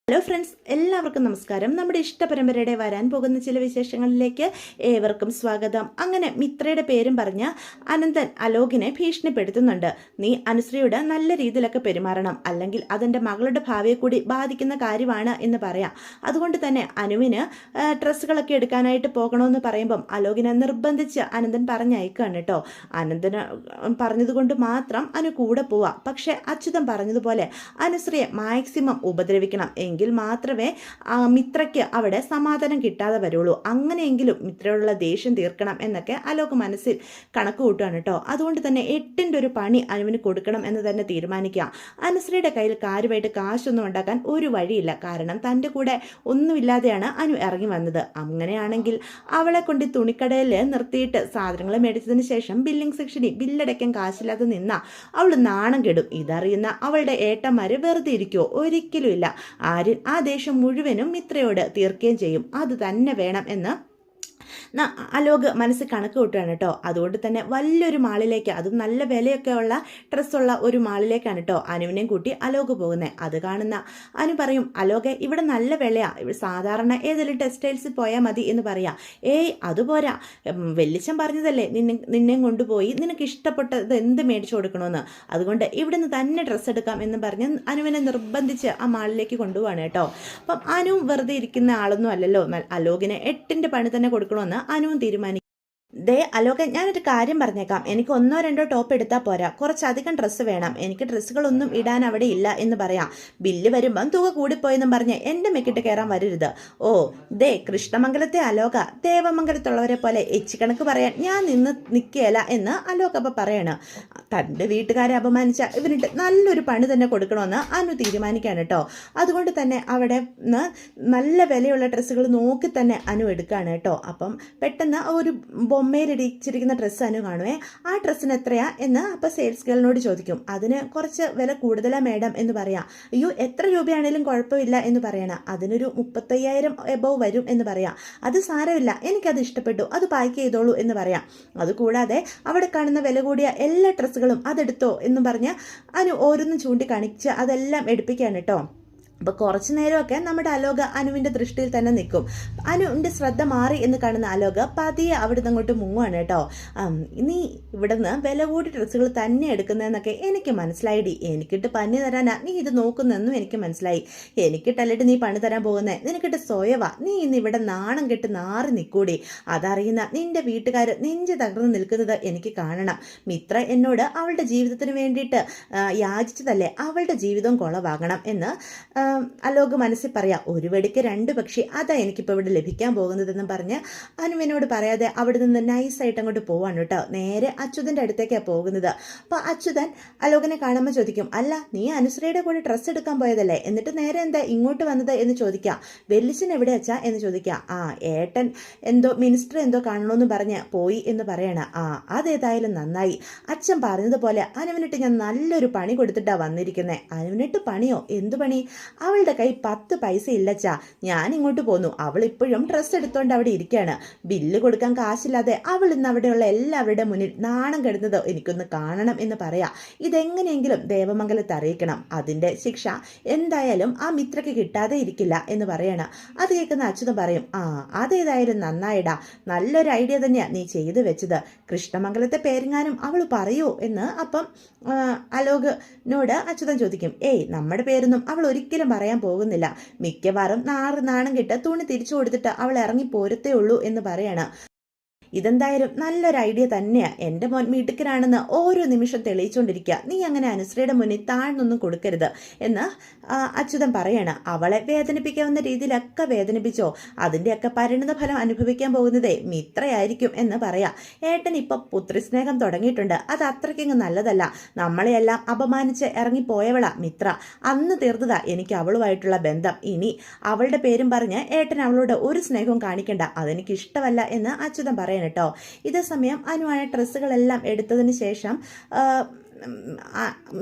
Hello friends, എല്ലാവർക്കും നമസ്കാരം. നമ്മുടെ ഇഷ്ടപരമ്പരയുടെ വരാൻ പോകുന്ന ചില വിശേഷങ്ങളിലേക്ക് ഏവർക്കും സ്വാഗതം. അങ്ങനെ മിത്രയുടെ പേരും പറഞ്ഞ് അനന്തൻ അലോകിനെ ഭീഷണിപ്പെടുത്തുന്നുണ്ട്. നീ അനുശ്രീയോട് നല്ല രീതിയിലൊക്കെ പെരുമാറണം, അല്ലെങ്കിൽ അതെൻ്റെ മകളുടെ ഭാവിയെ കൂടി ബാധിക്കുന്ന കാര്യമാണ് എന്ന് പറയാം. അതുകൊണ്ട് തന്നെ അനുവിന് ഡ്രസ്സുകളൊക്കെ എടുക്കാനായിട്ട് പോകണമെന്ന് പറയുമ്പം അലോകിനെ നിർബന്ധിച്ച് അനന്തൻ പറഞ്ഞയക്കുകയാണ് കേട്ടോ. അനന്തന് പറഞ്ഞതുകൊണ്ട് മാത്രം അനു കൂടെ പോവാം. പക്ഷെ അച്യുതൻ പറഞ്ഞതുപോലെ അനുശ്രീയെ മാക്സിമം ഉപദ്രവിക്കണം, എങ്കിൽ മാത്രമേ മിത്രയ്ക്ക് അവിടെ സമാധാനം കിട്ടാതെ വരുള്ളൂ. അങ്ങനെയെങ്കിലും മിത്രയോടുള്ള ദേഷ്യം തീർക്കണം എന്നൊക്കെ അലോക് മനസ്സിൽ കണക്ക് കൂട്ടുകയാണ് കേട്ടോ. അതുകൊണ്ട് തന്നെ 8ന്റെ ഒരു പണി അനുവിന് കൊടുക്കണം എന്ന് തന്നെ തീരുമാനിക്കുക. അനുശ്രീയുടെ കയ്യിൽ കാര്യമായിട്ട് കാശൊന്നും ഉണ്ടാക്കാൻ ഒരു വഴിയില്ല. കാരണം തൻ്റെ കൂടെ ഒന്നുമില്ലാതെയാണ് അനു ഇറങ്ങി വന്നത്. അങ്ങനെയാണെങ്കിൽ അവളെ കൊണ്ട് തുണിക്കടയിൽ നിർത്തിയിട്ട് സാധനങ്ങൾ മേടിച്ചതിന് ശേഷം ബില്ലിംഗ് സെക്ഷനിൽ ബില്ലടയ്ക്കാൻ കാശില്ലാതെ നിന്ന അവൾ നാണം കെടും. ഇതറിയുന്ന അവളുടെ ഏട്ടന്മാര് വെറുതെ ഇരിക്കുമോ? ഒരിക്കലും ഇല്ല. ആ ദേഷ്യം മുഴുവനും മിത്രയോട് തീർക്കുകയും ചെയ്യും. അത് തന്നെ വേണം എന്ന് അലോക് മനസ്സിൽ കണക്ക് കൂട്ടുകയാണ് കേട്ടോ. അതുകൊണ്ട് തന്നെ വലിയൊരു മാളിലേക്ക്, അതും നല്ല വിലയൊക്കെ ഉള്ള ഡ്രസ്സുള്ള ഒരു മാളിലേക്കാണ് കേട്ടോ അനുവിനെയും കൂട്ടി അലോക് പോകുന്നത്. അത് കാണുന്ന അനു പറയും, അലോകെ ഇവിടെ നല്ല വിലയാ, സാധാരണ ഏതെങ്കിലും ടെക്സ്റ്റൈൽസിൽ പോയാൽ മതി എന്ന് പറയാം. ഏയ് അതുപോരാ, വെല്ലിച്ചൻ പറഞ്ഞതല്ലേ നിന്നെയും കൊണ്ടുപോയി നിനക്ക് ഇഷ്ടപ്പെട്ടത് എന്ത് മേടിച്ചു കൊടുക്കണമെന്ന്, അതുകൊണ്ട് ഇവിടുന്ന് തന്നെ ഡ്രസ്സ് എടുക്കാം എന്ന് പറഞ്ഞ് അനുവിനെ നിർബന്ധിച്ച് ആ മാളിലേക്ക് കൊണ്ടുപോവാണ് കേട്ടോ. അപ്പം അനു വെറുതെ ഇരിക്കുന്ന ആളൊന്നും അല്ലല്ലോ, അലോകിന് 8ന്റെ പണി തന്നെ കൊടുക്കണമെന്ന് അനുവും തീരുമാനിക്കും. അലോക, ഞാനൊരു കാര്യം പറഞ്ഞേക്കാം. എനിക്ക് 1-2 ടോപ്പ് എടുത്താൽ പോരാ, കുറച്ചധികം ഡ്രസ്സ് വേണം. എനിക്ക് ഡ്രസ്സുകളൊന്നും ഇടാൻ അവിടെ ഇല്ല എന്ന് പറയാം. ബില്ല് വരുമ്പം തുക കൂടിപ്പോയെന്നും പറഞ്ഞ് എൻ്റെ മെക്കിട്ട് കയറാൻ വരരുത്. ഓ കൃഷ്ണമംഗലത്തെ അലോക, ദേവമംഗലത്തുള്ളവരെ പോലെ കണക്ക് പറയാൻ ഞാൻ നിൽക്കുകയില്ല എന്ന് അലോക അപ്പം പറയാണ്. തൻ്റെ വീട്ടുകാരെ അപമാനിച്ച ഇവരിട്ട് നല്ലൊരു പണി തന്നെ കൊടുക്കണമെന്ന് അനു തീരുമാനിക്കുകയാണ് കേട്ടോ. അതുകൊണ്ട് തന്നെ അവിടെ നല്ല വിലയുള്ള ഡ്രസ്സുകൾ നോക്കി തന്നെ അനു എടുക്കുകയാണ് കേട്ടോ. അപ്പം പെട്ടെന്ന് ഒരു ബൊമ്മയിലിടിച്ചിരിക്കുന്ന ഡ്രസ്സ് അനു കാണുവേ. ആ ഡ്രസ്സിന് എത്രയാ എന്ന് അപ്പോൾ സെയിൽസ് ഗേളിനോട് ചോദിക്കും. അതിന് കുറച്ച് വില കൂടുതലാ മേഡം എന്ന് പറയാം. അയ്യോ, എത്ര രൂപയാണേലും കുഴപ്പമില്ല എന്ന് പറയണം. അതിനൊരു 35,000 എബോവ് വരും എന്ന് പറയാം. അത് സാരമില്ല, എനിക്കത് ഇഷ്ടപ്പെട്ടു, അത് പാക്ക് ചെയ്തോളൂ എന്ന് പറയാം. അതുകൂടാതെ അവിടെ കാണുന്ന വില കൂടിയ എല്ലാ ഡ്രസ്സുകളും അതെടുത്തോ എന്ന് പറഞ്ഞ് അനു ഓരോന്നും ചൂണ്ടിക്കാണിച്ച് അതെല്ലാം എടുപ്പിക്കുകയാണ് കേട്ടോ. അപ്പോൾ കുറച്ച് നേരമൊക്കെ നമ്മുടെ അലോക അനുവിൻ്റെ ദൃഷ്ടിയിൽ തന്നെ നിൽക്കും. അനുവിൻ്റെ ശ്രദ്ധ മാറി എന്ന് കാണുന്ന അലോക പതിയെ അവിടെ നിന്ന് അങ്ങോട്ട് മുങ്ങുവാണ് കേട്ടോ. നീ ഇവിടെ നിന്ന് വില കൂടി ഡ്രസ്സുകൾ തന്നെ എടുക്കുന്നതെന്നൊക്കെ എനിക്ക് മനസ്സിലായിടി. എനിക്കിട്ട് പണി തരാനാ നീ ഇത് നോക്കുന്നതെന്നും എനിക്ക് മനസ്സിലായി. എനിക്കിട്ടല്ലിട്ട് നീ പണി തരാൻ പോകുന്നത്, നിനക്കിട്ട് സ്വയവാ. നീ ഇന്ന് ഇവിടെ നാണം കെട്ട് നാറി നിൽക്കൂടി. അതറിയുന്ന നിന്റെ വീട്ടുകാർ നെഞ്ച് തകർന്ന് നിൽക്കുന്നത് എനിക്ക് കാണണം. മിത്ര എന്നോട് അവളുടെ ജീവിതത്തിന് വേണ്ടിയിട്ട് യാചിച്ചതല്ലേ, അവളുടെ ജീവിതം കുളവാകണം എന്ന് അലോക് മനസ്സിൽ പറയാം. ഒരു വെടിക്ക് 2 പക്ഷി, അതാ എനിക്കിപ്പോൾ ഇവിടെ ലഭിക്കാൻ പോകുന്നതെന്ന് പറഞ്ഞ് അനുവിനോട് പറയാതെ അവിടെ നിന്ന് നൈസായിട്ട് അങ്ങോട്ട് പോവാണ് കേട്ടോ. നേരെ അച്യുതൻ്റെ അടുത്തേക്കാണ് പോകുന്നത്. അപ്പോൾ അച്യുതൻ അലോകിനെ കാണുമ്പോൾ ചോദിക്കും, അല്ല നീ അനുശ്രീയുടെ കൂടെ ഡ്രസ്സ് എടുക്കാൻ പോയതല്ലേ, എന്നിട്ട് നേരെ എന്താ ഇങ്ങോട്ട് വന്നത് എന്ന് ചോദിക്കാം. വെല്ലിച്ചൻ എവിടെ അച്ഛാ എന്ന് ചോദിക്കാം. ഏട്ടൻ എന്തോ മിനിസ്റ്റർ എന്തോ കാണണമെന്ന് പറഞ്ഞ് പോയി എന്ന് പറയണ. അതേതായാലും നന്നായി. അച്ഛൻ പറഞ്ഞതുപോലെ അനുവിനിട്ട് ഞാൻ നല്ലൊരു പണി കൊടുത്തിട്ടാണ് വന്നിരിക്കുന്നത്. അനുവിനിട്ട് പണിയോ? എന്തു പണി? അവളുടെ കൈ 10 പൈസ ഇല്ലച്ചാ. ഞാൻ ഇങ്ങോട്ട് പോന്നു. അവൾ ഇപ്പോഴും ഡ്രസ്സ് എടുത്തോണ്ട് അവിടെ ഇരിക്കുകയാണ്. ബില്ല് കൊടുക്കാൻ കാശില്ലാതെ അവൾ ഇന്ന് അവിടെയുള്ള എല്ലാവരുടെ മുന്നിൽ നാണം കെടുന്നത് എനിക്കൊന്ന് കാണണം എന്ന് പറയാം. ഇതെങ്ങനെയെങ്കിലും ദേവമംഗലത്ത് അറിയിക്കണം. അതിൻ്റെ ശിക്ഷ എന്തായാലും ആ മിത്രയ്ക്ക് കിട്ടാതെ ഇരിക്കില്ല എന്ന് പറയണം. അത് കേൾക്കുന്ന അച്യുതൻ പറയും, അതേതായാലും നന്നായിടാ, നല്ലൊരു ഐഡിയ തന്നെയാണ് നീ ചെയ്തു വെച്ചത്. കൃഷ്ണമംഗലത്തെ പേരെങ്ങാനും അവൾ പറയൂ എന്ന് അപ്പം അലോകിനോട് അച്യുതൻ ചോദിക്കും. നമ്മുടെ പേരൊന്നും അവൾ ഒരിക്കലും പറയാൻ പോകുന്നില്ല. മിക്കവാറും നാണം കെട്ട് തുണി തിരിച്ചു കൊടുത്തിട്ട് അവൾ ഇറങ്ങി പോരത്തേ ഉള്ളൂ എന്ന് പറയണം. ഇതെന്തായാലും നല്ലൊരു ഐഡിയ തന്നെയാണ്. എൻ്റെ മോൻ മിടുക്കനാണെന്ന് ഓരോ നിമിഷം തെളിയിച്ചുകൊണ്ടിരിക്കുക. നീ അങ്ങനെ അനുശ്രീയുടെ മുന്നിൽ താഴ്ന്നൊന്നും കൊടുക്കരുത് എന്ന് അച്യുതൻ പറയണം. അവളെ വേദനിപ്പിക്കാവുന്ന രീതിയിലൊക്കെ വേദനിപ്പിച്ചോ, അതിൻ്റെയൊക്കെ പരിണിത ഫലം അനുഭവിക്കാൻ പോകുന്നതേ മിത്രയായിരിക്കും എന്ന് പറയാം. ഏട്ടൻ ഇപ്പം പുത്രിസ്നേഹം തുടങ്ങിയിട്ടുണ്ട്. അത് അത്രയ്ക്കങ്ങ് നല്ലതല്ല. നമ്മളെയെല്ലാം അപമാനിച്ച് ഇറങ്ങിപ്പോയവളാ മിത്ര. അന്ന് തീർന്നതാ എനിക്ക് അവളുമായിട്ടുള്ള ബന്ധം. ഇനി അവളുടെ പേരും പറഞ്ഞ് ഏട്ടൻ അവളോട് ഒരു സ്നേഹവും കാണിക്കണ്ട. അതെനിക്ക് ഇഷ്ടമല്ല എന്ന് അച്യുതൻ പറയണം കേട്ടോ. ഇതേ സമയം അനുവായ ഡ്രസ്സുകളെല്ലാം എടുത്തതിന് ശേഷം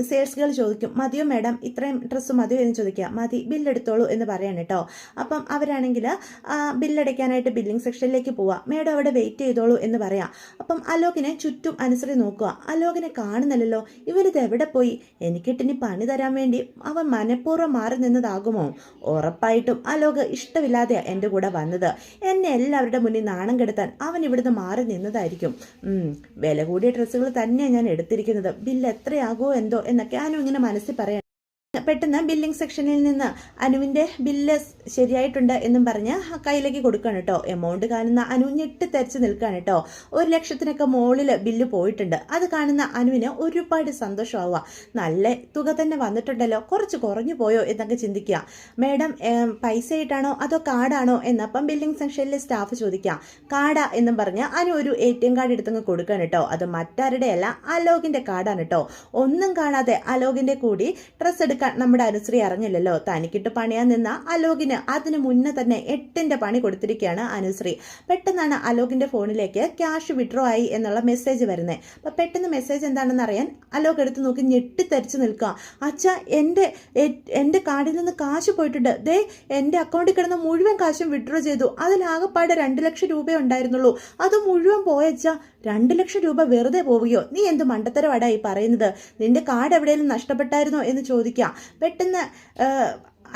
സെയിൽസ് ഗേൾ ചോദിക്കും, മതിയോ മാഡം, ഇത്രയും ഡ്രസ്സ് മതിയോ എന്ന് ചോദിക്കുക. മതി, ബില്ലെടുത്തോളൂ എന്ന് പറയാണ് കേട്ടോ. അപ്പം അവരാണെങ്കിൽ ബില്ലടയ്ക്കാനായിട്ട് ബില്ലിംഗ് സെക്ഷനിലേക്ക് പോവുക. മാഡം അവിടെ വെയിറ്റ് ചെയ്തോളൂ എന്ന് പറയാം. അപ്പം അലോകിനെ ചുറ്റും അനുസരിച്ച് നോക്കുക. അലോകിനെ കാണുന്നില്ലല്ലോ, ഇവരിത് എവിടെ പോയി? എനിക്കിട്ടിനി പണി തരാൻ വേണ്ടി അവൻ മനഃപൂർവ്വം മാറി നിന്നതാകുമോ? ഉറപ്പായിട്ടും അലോക് ഇഷ്ടമില്ലാതെയാണ് എൻ്റെ കൂടെ വന്നത്. എന്നെ എല്ലാവരുടെ മുന്നിൽ നാണം കെടുത്താൻ അവൻ ഇവിടുന്ന് മാറി നിന്നതായിരിക്കും. വില കൂടിയ ഡ്രസ്സുകൾ തന്നെയാണ് ഞാൻ എടുത്തിരിക്കുന്നത്. ബില്ല് എത്രയാകുമോ എന്തോ എന്നൊക്കെ അനു ഇങ്ങനെ മനസ്സിൽ പറയാം. പെട്ടെന്ന് ബില്ലിംഗ് സെക്ഷനിൽ നിന്ന് അനുവിൻ്റെ ബില്ല് ശരിയായിട്ടുണ്ട് എന്നും പറഞ്ഞ് കയ്യിലേക്ക് കൊടുക്കുകയാണ് കേട്ടോ. എമൗണ്ട് കാണുന്ന അനു ഞെട്ടിത്തെറിച്ച് നിൽക്കുകയാണ് കേട്ടോ. 1,00,000 മുകളിൽ ബില്ല് പോയിട്ടുണ്ട്. അത് കാണുന്ന അനുവിന് ഒരുപാട് സന്തോഷമാവുക. നല്ല തുക തന്നെ വന്നിട്ടുണ്ടല്ലോ, കുറച്ച് കുറഞ്ഞു പോയോ എന്നൊക്കെ ചിന്തിക്കുക. മാഡം പൈസ ആയിട്ടാണോ അതോ കാർഡാണോ എന്നപ്പം ബില്ലിംഗ് സെക്ഷനിലെ സ്റ്റാഫ് ചോദിക്കാം. കാർഡാ എന്നും പറഞ്ഞ് അനു ഒരു ATM കാർഡ് എടുത്തങ്ങ് കൊടുക്കുകയാണ് കേട്ടോ. അത് മറ്റാരുടെയല്ല, അലോകിൻ്റെ കാർഡാണ് കേട്ടോ. ഒന്നും കാണാതെ അലോകിൻ്റെ കൂടി ഡ്രസ്സ് എടുക്കാൻ നമ്മുടെ അനുശ്രീ അറിഞ്ഞില്ലല്ലോ. തനിക്കിട്ട് പണിയാൻ നിന്ന അലോകിന് അതിന് മുന്നേ തന്നെ 8ന്റെ പണി കൊടുത്തിരിക്കുകയാണ് അനുശ്രീ. പെട്ടെന്നാണ് അലോകിന്റെ ഫോണിലേക്ക് ക്യാഷ് വിഡ്രോ ആയി എന്നുള്ള മെസ്സേജ് വരുന്നത്. അപ്പൊ പെട്ടെന്ന് മെസ്സേജ് എന്താണെന്ന് അറിയാൻ അലോക് എടുത്ത് നോക്കി ഞെട്ടിത്തെറിച്ച് നിൽക്കുക. അച്ഛാ, എൻ്റെ കാർഡിൽ നിന്ന് കാശ് പോയിട്ടുണ്ട്. ദേ, എൻ്റെ അക്കൗണ്ടിൽ കിടന്ന മുഴുവൻ കാശും വിഡ്രോ ചെയ്തു. അതിലാകെപ്പാടെ 2,00,000 രൂപ ഉണ്ടായിരുന്നുള്ളൂ. അത് മുഴുവൻ പോയച്ചാ. 2,00,000 രൂപ വെറുതെ പോവുകയോ? നീ എന്ത് മണ്ടത്തരവാടാ ഈ പറയുന്നത്? നിന്റെ കാർഡ് എവിടെയെങ്കിലും നഷ്ടപ്പെട്ടായിരുന്നോ എന്ന് ചോദിക്കാം. പെട്ടെന്ന്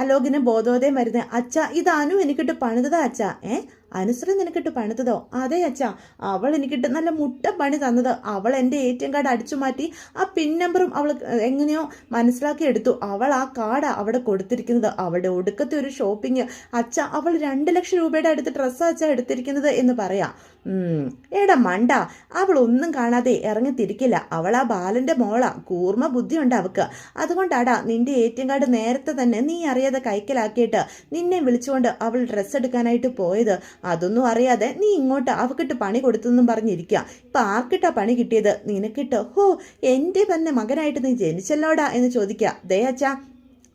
അലോകിന് ബോധോദയം വരുന്നത്, അച്ഛാ, ഇത് അനു എനിക്കിട്ട് പണിതതാ അച്ഛാ. അനുശ്രീ നിനക്കിട്ട് പണിതതോ? അതെ അച്ഛാ, അവൾ എനിക്കിട്ട് നല്ല മുട്ട പണി തന്നത്. അവൾ എൻ്റെ ATM കാർഡ് അടിച്ചു മാറ്റി ആ പിൻ നമ്പറും അവൾ എങ്ങനെയോ മനസ്സിലാക്കി എടുത്തു. അവൾ ആ കാർഡാ അവിടെ കൊടുത്തിരിക്കുന്നത്. അവളുടെ ഒടുക്കത്തെ ഒരു ഷോപ്പിംഗ് അച്ഛാ. അവൾ 2,00,000 രൂപയുടെ അടുത്ത് ഡ്രസ്സാ അച്ഛാ എടുത്തിരിക്കുന്നത് എന്ന് പറയാം. എടാ മണ്ട, അവൾ ഒന്നും കാണാതെ ഇറങ്ങി തിരിക്കില്ല. അവൾ ആ ബാലന്റെ മോളാ. കൂർമ്മ ബുദ്ധിയുണ്ട് അവക്ക്. അതുകൊണ്ടാടാ നിന്റെ ATM കാർഡ് നേരത്തെ തന്നെ നീ അറിയാതെ കൈക്കലാക്കിയിട്ട് നിന്നെ വിളിച്ചുകൊണ്ട് അവൾ ഡ്രസ്സ് എടുക്കാനായിട്ട് പോയത്. അതൊന്നും അറിയാതെ നീ ഇങ്ങോട്ട് അവക്കിട്ട് പണി കൊടുത്തെന്നും പറഞ്ഞിരിക്കുക. ഇപ്പൊ ആർക്കിട്ടാ പണി കിട്ടിയത്? നിനക്കിട്ടോ? ഹോ, എൻ്റെ തന്നെ മകനായിട്ട് നീ ജനിച്ചല്ലോടാ എന്ന് ചോദിക്കുക. ദേ അച്ഛാ,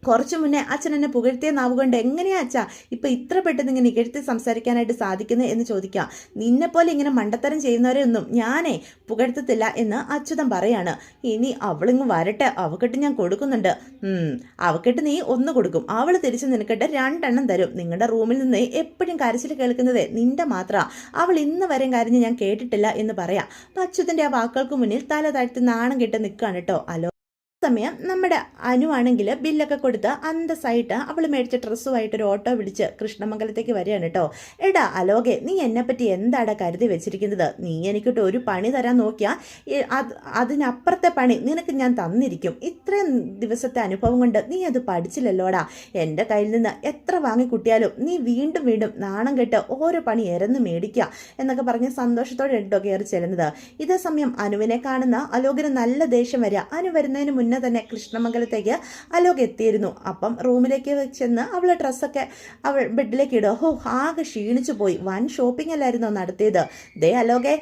കുറച്ചു മുന്നേ അച്ഛൻ എന്നെ പുകഴ്ത്തിയ നാവുകൊണ്ട് എങ്ങനെയാ അച്ഛാ ഇപ്പൊ ഇത്ര പെട്ടെന്ന് ഇങ്ങനെ ഇകഴ്ത്തി സംസാരിക്കാനായിട്ട് സാധിക്കുന്നത് എന്ന് ചോദിക്കാം. നിന്നെപ്പോലെ ഇങ്ങനെ മണ്ടത്തരം ചെയ്യുന്നവരെ ഒന്നും ഞാനേ പുകഴ്ത്തത്തില്ല എന്ന് അച്യുതൻ പറയാണ്. ഇനി അവളിങ്ങ് വരട്ടെ, അവക്കിട്ട് ഞാൻ കൊടുക്കുന്നുണ്ട്. അവക്കിട്ട് നീ 1 കൊടുക്കും, അവൾ തിരിച്ച് നിനക്കിട്ട് 2 എണ്ണം തരും. നിങ്ങളുടെ റൂമിൽ നിന്ന് എപ്പോഴും കരച്ചിൽ കേൾക്കുന്നത് നിന്റെ മാത്രം. അവൾ ഇന്ന് വരെയും കരഞ്ഞ് ഞാൻ കേട്ടിട്ടില്ല എന്ന് പറയാം. അപ്പൊ അച്യുതന്റെ ആ വാക്കുകൾക്ക് മുന്നിൽ തല താഴ്ത്തി നാണം കെട്ട് നിൽക്കുകയാണ് കേട്ടോ അലോ. സമയം നമ്മുടെ അനുവാണെങ്കിൽ ബില്ലൊക്കെ കൊടുത്ത് അന്തസ്സായിട്ട് അവൾ മേടിച്ച ഡ്രസ്സുമായിട്ട് ഒരു ഓട്ടോ വിളിച്ച് കൃഷ്ണമംഗലത്തേക്ക് വരികയാണ് കേട്ടോ. എടാ അലോകെ, നീ എന്നെപ്പറ്റി എന്താടാ കരുതി വെച്ചിരിക്കുന്നത്? നീ എനിക്കിട്ട് ഒരു പണി തരാൻ നോക്കിയാൽ അതിനപ്പുറത്തെ പണി നിനക്ക് ഞാൻ തന്നിരിക്കും. ഇത്രയും ദിവസത്തെ അനുഭവം കൊണ്ട് നീ അത് പഠിച്ചില്ലല്ലോടാ. എൻ്റെ കയ്യിൽ നിന്ന് എത്ര വാങ്ങിക്കുട്ടിയാലും നീ വീണ്ടും വീണ്ടും നാണം കെട്ട് ഓരോ പണി എരന്ന് മേടിക്കുക എന്നൊക്കെ പറഞ്ഞ് സന്തോഷത്തോടെ കേട്ടോ കയറി ചെല്ലുന്നത്. ഇതേ സമയം അനുവിനെ കാണുന്ന അലോകിന് നല്ല ദേഷ്യം വരിക. അനു വരുന്നതിന് മുന്നേ തന്നെ കൃഷ്ണമംഗലത്തേക്ക് അലോക് എത്തിയിരുന്നു. അപ്പം റൂമിലേക്ക് ചെന്ന് അവളെ ഡ്രസ്സൊക്കെ അവൾ ബെഡിലേക്ക് ഇടുക. ഹോ, ആകെ ക്ഷീണിച്ചു പോയി. വൻ ഷോപ്പിംഗ് അല്ലായിരുന്നോ നടത്തിയത്? ദേ അലോകെ,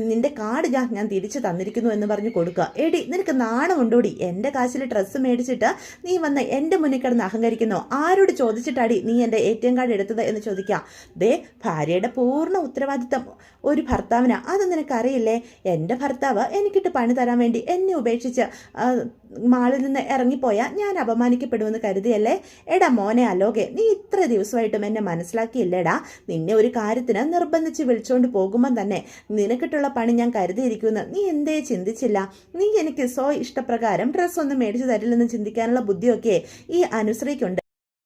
നിന്റെ കാർഡ് ഞാൻ തിരിച്ചു തന്നിരിക്കുന്നു എന്ന് പറഞ്ഞ് കൊടുക്കുക. എടി, നിനക്ക് നാണം ഉണ്ടോടി? എൻ്റെ കാശിൽ ഡ്രസ്സ് മേടിച്ചിട്ട് നീ വന്ന് എൻ്റെ മുന്നിൽ കിടന്ന് അഹങ്കരിക്കുന്നു. ആരോട് ചോദിച്ചിട്ടാടി നീ എൻ്റെ ATM കാർഡ് എടുത്തത് എന്ന് ചോദിക്കാം. ദേ, ഭാര്യയുടെ പൂർണ്ണ ഉത്തരവാദിത്തം ഒരു ഭർത്താവിനാ. അത് നിനക്കറിയില്ലേ? എൻ്റെ ഭർത്താവ് എനിക്കിട്ട് പണി തരാൻ വേണ്ടി എന്നെ ഉപേക്ഷിച്ച് മാളിൽ നിന്ന് ഇറങ്ങിപ്പോയാൽ ഞാൻ അപമാനിക്കപ്പെടുമെന്ന് കരുതിയല്ലേ? എടാ മോനെ അലോകെ, നീ ഇത്ര ദിവസമായിട്ടും എന്നെ മനസ്സിലാക്കിയില്ലേടാ? നിന്നെ ഒരു കാര്യത്തിന് നിർബന്ധിച്ച് വിളിച്ചുകൊണ്ട് പോകുമ്പം തന്നെ നിനക്കിട്ടുള്ള പണി ഞാൻ കരുതിയിരിക്കുമെന്ന് നീ എന്തേ ചിന്തിച്ചില്ല? നീ എനിക്ക് ഇഷ്ടപ്രകാരം ഡ്രസ്സൊന്നും മേടിച്ചു തരില്ലെന്ന് ചിന്തിക്കാനുള്ള ബുദ്ധിയൊക്കെ ഈ അനുശ്രീക്കുണ്ട്.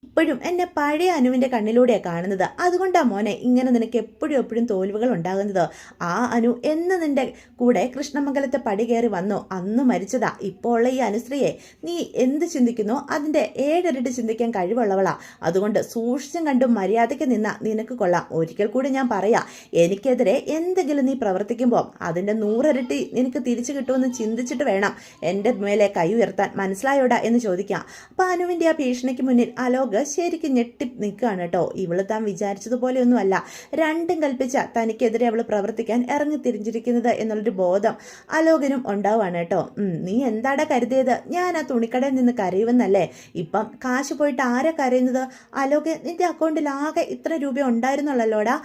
ഇപ്പോഴും എന്നെ പഴയ അനുവിൻ്റെ കണ്ണിലൂടെയാണ് കാണുന്നത്. അതുകൊണ്ടാണ് മോനെ ഇങ്ങനെ നിനക്ക് എപ്പോഴും തോൽവികൾ ഉണ്ടാകുന്നത്. ആ അനു എന്ന് നിന്റെ കൂടെ കൃഷ്ണമംഗലത്തെ പടി കയറി വന്നു അന്ന് മരിച്ചതാ. ഇപ്പോൾ ഉള്ള ഈ അനുശ്രീയെ നീ എന്ത് ചിന്തിക്കുന്നോ അതിൻ്റെ 7 ഇരട്ടി ചിന്തിക്കാൻ കഴിവുള്ളവളാ. അതുകൊണ്ട് സൂക്ഷിച്ചും കണ്ടും മര്യാദയ്ക്ക് നിന്ന നിനക്ക് കൊള്ളാം. ഒരിക്കൽ കൂടി ഞാൻ പറയാം, എനിക്കെതിരെ എന്തെങ്കിലും നീ പ്രവർത്തിക്കുമ്പോൾ അതിൻ്റെ 100 ഇരട്ടി നിനക്ക് തിരിച്ചു കിട്ടുമെന്ന് ചിന്തിച്ചിട്ട് വേണം എൻ്റെ മേലെ കൈ ഉയർത്താൻ. മനസ്സിലായോടാ എന്ന് ചോദിക്കാം. അപ്പം അനുവിൻ്റെ ആ ഭീഷണിക്ക് മുന്നിൽ അലോക് ശരിക്കും ഞെട്ടി നിൽക്കുകയാണ് കേട്ടോ. ഇവള് താൻ വിചാരിച്ചതുപോലെയൊന്നുമല്ല, രണ്ടും കൽപ്പിച്ച തനിക്കെതിരെ അവൾ പ്രവർത്തിക്കാൻ ഇറങ്ങി തിരിഞ്ഞിരിക്കുന്നത് എന്നുള്ളൊരു ബോധം അലോകനും ഉണ്ടാവുകയാണ് കേട്ടോ. നീ എന്താടാ കരുതിയത്, ഞാൻ ആ തുണിക്കടയിൽ നിന്ന് കരയുമെന്നല്ലേ? ഇപ്പം കാശ് പോയിട്ട് ആരാ കരയുന്നത്? അലോക്, നിന്റെ അക്കൗണ്ടിൽ ആകെ ഇത്ര രൂപ ഉണ്ടായിരുന്നുള്ളല്ലോടാ.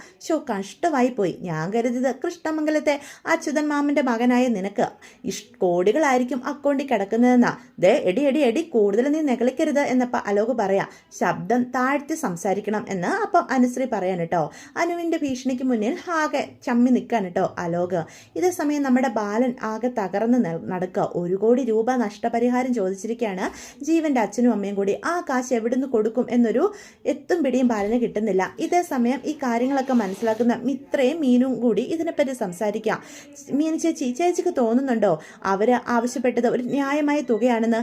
കഷ്ടമായി പോയി. ഞാൻ കരുതിയത് കൃഷ്ണമംഗലത്തെ അച്യുതൻ മാമന്റെ മകനായ നിനക്ക് കോടികളായിരിക്കും അക്കൗണ്ടിൽ കിടക്കുന്നതെന്നാ. ദേ എടി എടി എടി, കൂടുതൽ നീ നെകളിക്കരുത് എന്നപ്പ അലോക് പറയാ. ശബ്ദം താഴ്ത്തി സംസാരിക്കണം എന്ന് അപ്പം അനുശ്രീ പറയാൻ കേട്ടോ. അനുവിന്റെ ഭീഷണിക്ക് മുന്നിൽ ആകെ ചമ്മി നിൽക്കാൻ കേട്ടോ അലോക്. ഇതേ സമയം നമ്മുടെ ബാലൻ ആകെ തകർന്ന് നടക്കുക. 1 കോടി രൂപ നഷ്ടപരിഹാരം ചോദിച്ചിരിക്കുകയാണ് ജീവന്റെ അച്ഛനും അമ്മയും കൂടി. ആ കാശ് എവിടുന്ന് കൊടുക്കും എന്നൊരു എത്തും പിടിയും ബാലന് കിട്ടുന്നില്ല. ഇതേ സമയം ഈ കാര്യങ്ങളൊക്കെ മനസ്സിലാക്കുന്ന മിത്രയും മീനും കൂടി ഇതിനെപ്പറ്റി സംസാരിക്കാം. മീനു ചേച്ചിക്ക് തോന്നുന്നുണ്ടോ അവര് ആവശ്യപ്പെട്ടത് ഒരു ന്യായമായ തുകയാണെന്ന്?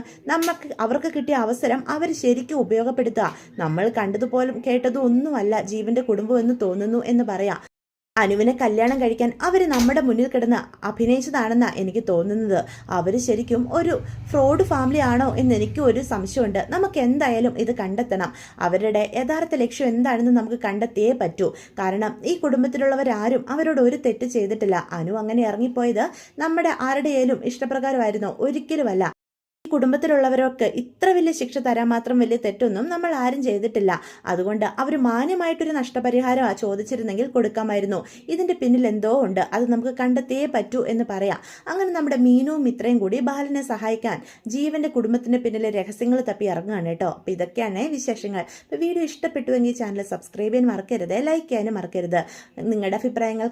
അവർക്ക് കിട്ടിയ അവസരം അവർ ശരിക്കും ഉപയോഗപ്പെടുത്തുക. നമ്മൾ കണ്ടതുപോലും കേട്ടതും ഒന്നുമല്ല ജീവന്റെ കുടുംബം എന്ന് തോന്നുന്നു എന്ന് പറയാം. അനുവിനെ കല്യാണം കഴിക്കാൻ അവർ നമ്മുടെ മുന്നിൽ കിടന്ന് അഭിനയിച്ചതാണെന്നാ എനിക്ക് തോന്നുന്നത്. അവർ ശരിക്കും ഒരു ഫ്രോഡ് ഫാമിലി ആണോ എന്ന് എനിക്ക് ഒരു സംശയമുണ്ട്. നമുക്ക് എന്തായാലും ഇത് കണ്ടെത്തണം. അവരുടെ യഥാർത്ഥ ലക്ഷ്യം എന്താണെന്ന് നമുക്ക് കണ്ടെത്തിയേ പറ്റൂ. കാരണം ഈ കുടുംബത്തിലുള്ളവരാരും അവരോട് ഒരു തെറ്റ് ചെയ്തിട്ടില്ല. അനു അങ്ങനെ ഇറങ്ങിപ്പോയത് നമ്മുടെ ആരുടെയും ഇഷ്ടപ്രകാരമായിരുന്നോ? ഒരിക്കലുമല്ല. കുടുംബത്തിലുള്ളവരൊക്കെ ഇത്ര വലിയ ശിക്ഷ തരാൻ മാത്രം വലിയ തെറ്റൊന്നും നമ്മൾ ആരും ചെയ്തിട്ടില്ല. അതുകൊണ്ട് അവർ മാന്യമായിട്ടൊരു നഷ്ടപരിഹാരം ചോദിച്ചിരുന്നെങ്കിൽ കൊടുക്കാമായിരുന്നു. ഇതിന്റെ പിന്നിൽ എന്തോ ഉണ്ട്, അത് നമുക്ക് കണ്ടെത്തിയേ പറ്റൂ എന്ന് പറയാം. അങ്ങനെ നമ്മുടെ മീനുവും മിത്രയും കൂടി ബാലനെ സഹായിക്കാൻ ജീവന്റെ കുടുംബത്തിന്റെ പിന്നിലെ രഹസ്യങ്ങൾ തപ്പി ഇറങ്ങുകയാണ് കേട്ടോ. അപ്പൊ ഇതൊക്കെയാണ് വിശേഷങ്ങൾ. വീഡിയോ ഇഷ്ടപ്പെട്ടുവെങ്കിൽ ചാനൽ സബ്സ്ക്രൈബ് ചെയ്യാൻ മറക്കരുത്, ലൈക്ക് ചെയ്യാനും മറക്കരുത്. നിങ്ങളുടെ അഭിപ്രായങ്ങൾ